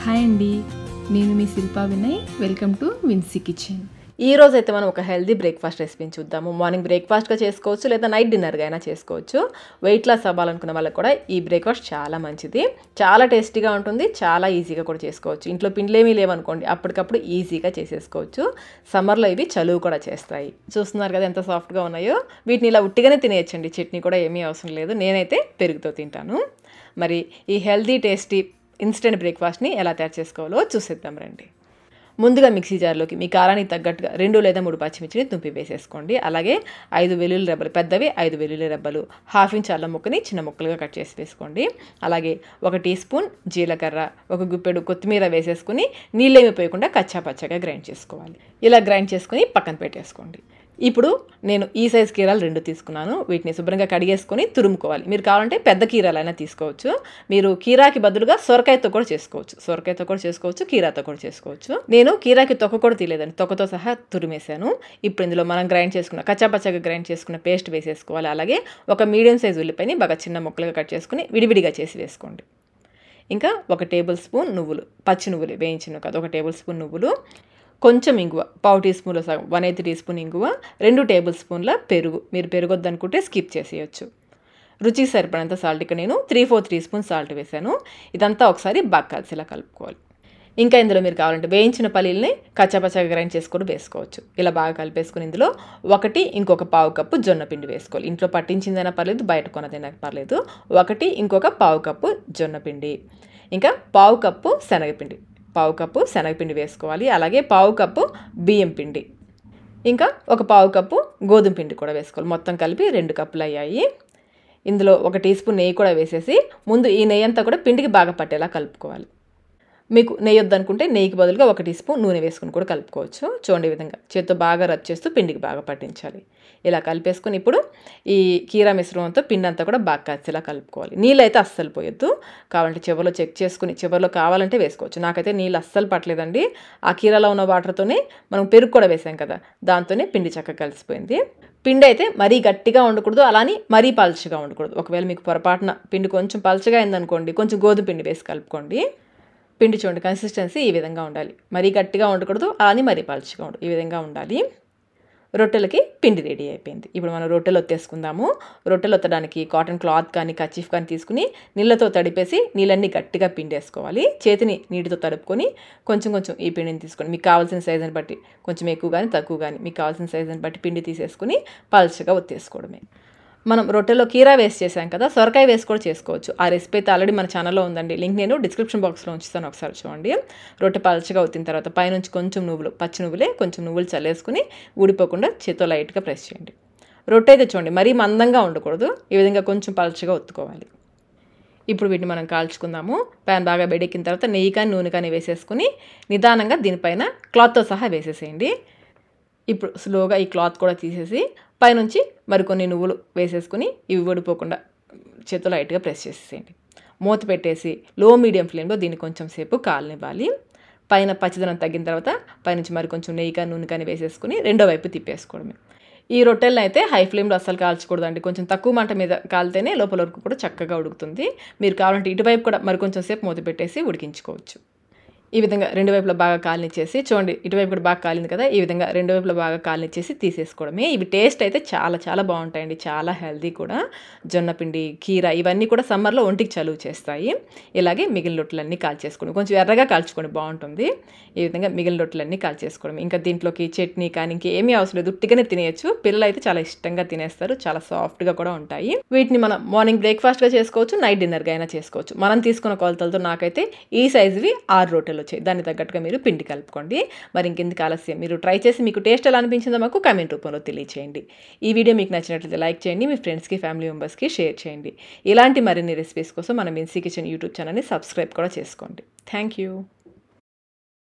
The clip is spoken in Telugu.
హాయ్ అండి, నేను మీ Shilpa Vinay. Welcome to Vinsi kitchen. ఈ రోజు అయితే మనం ఒక హెల్దీ బ్రేక్ఫాస్ట్ రెసిపీని చూద్దాము. మార్నింగ్ బ్రేక్ఫాస్ట్గా చేసుకోవచ్చు, లేదా నైట్ డిన్నర్గా అయినా చేసుకోవచ్చు. వెయిట్ లాస్ అవ్వాలనుకున్న వాళ్ళకి కూడా ఈ బ్రేక్ఫాస్ట్ చాలా మంచిది, చాలా టేస్టీగా ఉంటుంది, చాలా ఈజీగా కూడా చేసుకోవచ్చు. ఇంట్లో పిండిలేమీ లేవనుకోండి, అప్పటికప్పుడు ఈజీగా చేసేసుకోవచ్చు. సమ్మర్లో ఇవి చలువ కూడా చేస్తాయి. చూస్తున్నారు కదా ఎంత సాఫ్ట్గా ఉన్నాయో. వీటిని ఇలా ఉట్టిగానే తినేయచ్చండి, చట్నీ కూడా ఏమీ అవసరం లేదు. నేనైతే పెరుగుతో తింటాను. మరి ఈ హెల్దీ టేస్టీ ఇన్స్టెంట్ బ్రేక్ఫాస్ట్ని ఎలా తయారు చేసుకోవాలో చూసేద్దాం రండి. ముందుగా మిక్సీ జార్లోకి మీ కారానికి తగ్గట్టుగా 2 లేదా 3 పచ్చిమిర్చిని తుంపి వేసేసుకోండి. అలాగే 5 వెల్లుల్లి రెబ్బలు, పెద్దవి 5 వెల్లుల్లి రెబ్బలు, 1/2 ఇంచ్ అల్లం ముక్కని చిన్న ముక్కలుగా కట్ చేసి వేసుకోండి. అలాగే 1 టీ స్పూన్ జీలకర్ర, 1 గుప్పెడు కొత్తిమీర వేసేసుకుని నీళ్ళేమి పోయకుండా కచ్చా పచ్చగా గ్రైండ్ చేసుకోవాలి. ఇలా గ్రైండ్ చేసుకుని పక్కన పెట్టేసుకోండి. ఇప్పుడు నేను ఈ సైజ్ కీరాలు 2 తీసుకున్నాను. వీటిని శుభ్రంగా కడిగేసుకొని తురుముకోవాలి. మీరు కావాలంటే పెద్ద కీరాలైనా తీసుకోవచ్చు. మీరు కీరాకి బదులుగా సొరకాయతో కూడా చేసుకోవచ్చు, కీరాతో కూడా చేసుకోవచ్చు. నేను కీరాకి తొక్క కూడా తీయలేదండి, తొక్కతో సహా తురిమేశాను. ఇప్పుడు ఇందులో మనం గ్రైండ్ చేసుకున్న కచ్చాపచ్చగా గ్రైండ్ చేసుకున్న పేస్ట్ వేసేసుకోవాలి. అలాగే 1 మీడియం సైజ్ ఉల్లిపాయని బాగా చిన్న ముక్కలుగా కట్ చేసుకుని విడివిడిగా చేసి వేసుకోండి. ఇంకా 1 టేబుల్ స్పూన్ నువ్వులు, పచ్చి నువ్వులు వేయించిన కాదు, 1 టేబుల్ స్పూన్ నువ్వులు, కొంచెం ఇంగువ, 1/2 టీ స్పూన్ల సగం, 1/8 టీ స్పూన్ ఇంగువ, 2 టేబుల్ స్పూన్ల పెరుగు. మీరు పెరుగు వద్దనుకుంటే స్కిప్ చేసేయచ్చు. రుచికి సరిపడంత సాల్ట్, ఇక్కడ నేను 3/4 టీ స్పూన్ సాల్ట్ వేసాను. ఇదంతా ఒకసారి బాగా కలిసిలా కలుపుకోవాలి. ఇంకా ఇందులో మీరు కావాలంటే వేయించిన పల్లీలని కచ్చాపచ్చగా గ్రైండ్ చేసుకొని వేసుకోవచ్చు. ఇలా బాగా కలిపేసుకుని ఇందులో ఇంకొక 1/4 కప్పు జొన్న పిండి వేసుకోవాలి. ఇంట్లో పట్టించిందైనా పర్లేదు, బయట కొనదైనా పర్లేదు. 1 కప్పు జొన్న పిండి, ఇంకా 1/4 కప్పు శనగపిండి, 1/4 కప్పు శనగపిండి వేసుకోవాలి. అలాగే 1/4 కప్పు బియ్యం పిండి, ఇంకా 1/4 కప్పు గోధుమ పిండి కూడా వేసుకోవాలి. మొత్తం కలిపి 2 కప్పులు అయ్యాయి. ఇందులో 1 టీ స్పూన్ నెయ్యి కూడా వేసేసి ముందు ఈ నెయ్యి అంతా కూడా పిండికి బాగా పట్టేలా కలుపుకోవాలి. మీకు నెయ్యి వద్దనుకుంటే నెయ్యికి బదులుగా 1 టీ స్పూన్ నూనె వేసుకుని కూడా కలుపుకోవచ్చు. చూడండి, ఈ విధంగా చేత్తో బాగా రబ్ చేస్తూ పిండికి బాగా పట్టించాలి. ఇలా కలిపేసుకుని ఇప్పుడు ఈ కీరా మిశ్రమంతో పిండి అంతా కూడా బాగా కలిసేలా కలుపుకోవాలి. నీళ్ళు అయితే అస్సలు పోయొద్దు. కావాలంటే చివరిలో చెక్ చేసుకుని చివరిలో కావాలంటే వేసుకోవచ్చు. నాకైతే నీళ్ళు అస్సలు పట్టలేదండి. ఆ కీరాలో ఉన్న వాటర్తోనే మనం పెరుగు కూడా వేసాం కదా, దాంతోనే పిండి చక్కగా కలిసిపోయింది. పిండి అయితే మరీ గట్టిగా ఉండకూడదు, అలాని మరీ పల్చగా ఉండకూడదు. ఒకవేళ మీకు పొరపాటున పిండి కొంచెం పల్చగా అయిందనుకోండి, కొంచెం గోధుమ పిండి వేసి కలుపుకోండి. పిండి చూడండి, కన్సిస్టెన్సీ ఈ విధంగా ఉండాలి. మరీ గట్టిగా ఉండకూడదు, అలాని మరీ పల్చగా ఉండదు, ఈ విధంగా ఉండాలి. రొట్టెలకి పిండి రెడీ అయిపోయింది. ఇప్పుడు మనం రొట్టెలు ఒత్తేసుకుందాము. రొట్టెలు ఒత్తడానికి కాటన్ క్లాత్ కానీ కర్చీఫ్ కానీ తీసుకుని నీళ్ళతో తడిపేసి నీళ్ళన్నీ గట్టిగా పిండేసుకోవాలి. చేతిని నీటితో తడుపుకొని కొంచెం ఈ పిండిని తీసుకోండి. మీకు కావాల్సిన సైజుని బట్టి, కొంచెం ఎక్కువ కానీ తక్కువ కానీ మీకు కావాల్సిన సైజుని బట్టి పిండి తీసేసుకుని పల్చగా ఒత్తేసుకోవడమే. మనం రొట్టెలో కీరా వేస్ట్ చేసాం కదా, సొరకాయ వేసి కూడా చేసుకోవచ్చు. ఆ రెసిపీ అయితే ఆల్రెడీ మన ఛానల్లో ఉందండి, లింక్ నేను డిస్క్రిప్షన్ బాక్స్లో ఉంచుతాను, ఒకసారి చూడండి. రొట్టె పల్చగా వచ్చిన తర్వాత పైనుంచి కొంచెం నువ్వులు, పచ్చి నువ్వులే కొంచెం నువ్వులు చల్లేసుకుని ఊడిపోకుండా చేతితో లైట్గా ప్రెస్ చేయండి. రొట్టె అయితే చూడండి మరీ మందంగా ఉండకూడదు, ఈ విధంగా కొంచెం పల్చగా ఒత్తుకోవాలి. ఇప్పుడు వీటిని మనం కాల్చుకుందాము. ప్యాన్ బాగా వేడెక్కిన తర్వాత నెయ్యి కానీ నూనె కానీ వేసేసుకుని నిదానంగా దీనిపైన క్లాత్తో సహా వేసేసేయండి. ఇప్పుడు స్లోగా ఈ క్లాత్ కూడా తీసేసి పైనుంచి మరికొన్ని నువ్వులు వేసేసుకుని ఇవి ఊడిపోకుండా చేతితో లైట్గా ప్రెస్ చేసేసేయండి. మూత పెట్టేసి లో మీడియం ఫ్లేమ్లో దీన్ని కొంచెం సేపు కాలనివ్వాలి. పైన పచ్చిదనం తగ్గిన తర్వాత పైనుంచి మరి కొంచెం నెయ్యి కానీ నూనె కానీ వేసేసుకుని రెండో వైపు తిప్పేసుకోవడమే. ఈ రొట్టెలను అయితే హై ఫ్లేమ్లో అస్సలు కాల్చకూడదండి, కొంచెం తక్కువ మంట మీద కాలితేనే లోపల వరకు కూడా చక్కగా ఉడుకుతుంది. మీరు కావాలంటే ఇటువైపు కూడా మరి కొంచెం సేపు మూత పెట్టేసి ఉడికించుకోవచ్చు. ఈ విధంగా 2 వైపులా బాగా కాలనిచ్చేసి చూడండి, ఇటువైపు కూడా బాగా కాలింది కదా, ఈ విధంగా 2 వైపులా బాగా కాలనిచ్చేసి తీసేసుకోవడమే. ఇవి టేస్ట్ అయితే చాలా బాగుంటాయండి, చాలా హెల్దీ కూడా. జొన్నపిండి, కీరా ఇవన్నీ కూడా సమ్మర్లో ఒంటికి చలువ చేస్తాయి. ఇలాగే మిగిలిన రొట్టెలన్నీ కాల్చేసుకోండి, కొంచెం ఎర్రగా కాల్చుకోండి, బాగుంటుంది. ఈ విధంగా మిగిలిన రొట్టెలన్నీ కాల్చేసుకోవడం. ఇంకా దీంట్లోకి చట్నీ కానీ ఇంకేమీ అవసరం లేదు, ఉట్టిగానే తినేయచ్చు. పిల్లలు అయితే చాలా ఇష్టంగా తినేస్తారు, చాలా సాఫ్ట్గా కూడా ఉంటాయి. వీటిని మనం మార్నింగ్ బ్రేక్ఫాస్ట్గా చేసుకోవచ్చు, నైట్ డిన్నర్గా అయినా చేసుకోవచ్చు. మనం తీసుకున్న కొలతలతో నాకైతే ఈ సైజువి 6 రొట్టెలు వచ్చాయి. దాన్ని తగ్గట్టుగా మీరు పిండి కలుపుకోండి. మరి ఇంకెందుకు ఆలస్యం, మీరు ట్రై చేసి మీకు టేస్ట్ ఎలా అనిపించిందో మాకు కామెంట్ రూపంలో తెలియచేయండి. ఈ వీడియో మీకు నచ్చినట్లయితే లైక్ చేయండి, మీ ఫ్రెండ్స్కి ఫ్యామిలీ మెంబర్స్కి షేర్ చేయండి. ఇలాంటి మరిన్ని రెసిపీస్ కోసం మన విన్సీ కిచెన్ యూట్యూబ్ ఛానల్ని సబ్స్క్రైబ్ కూడా చేసుకోండి. Thank you.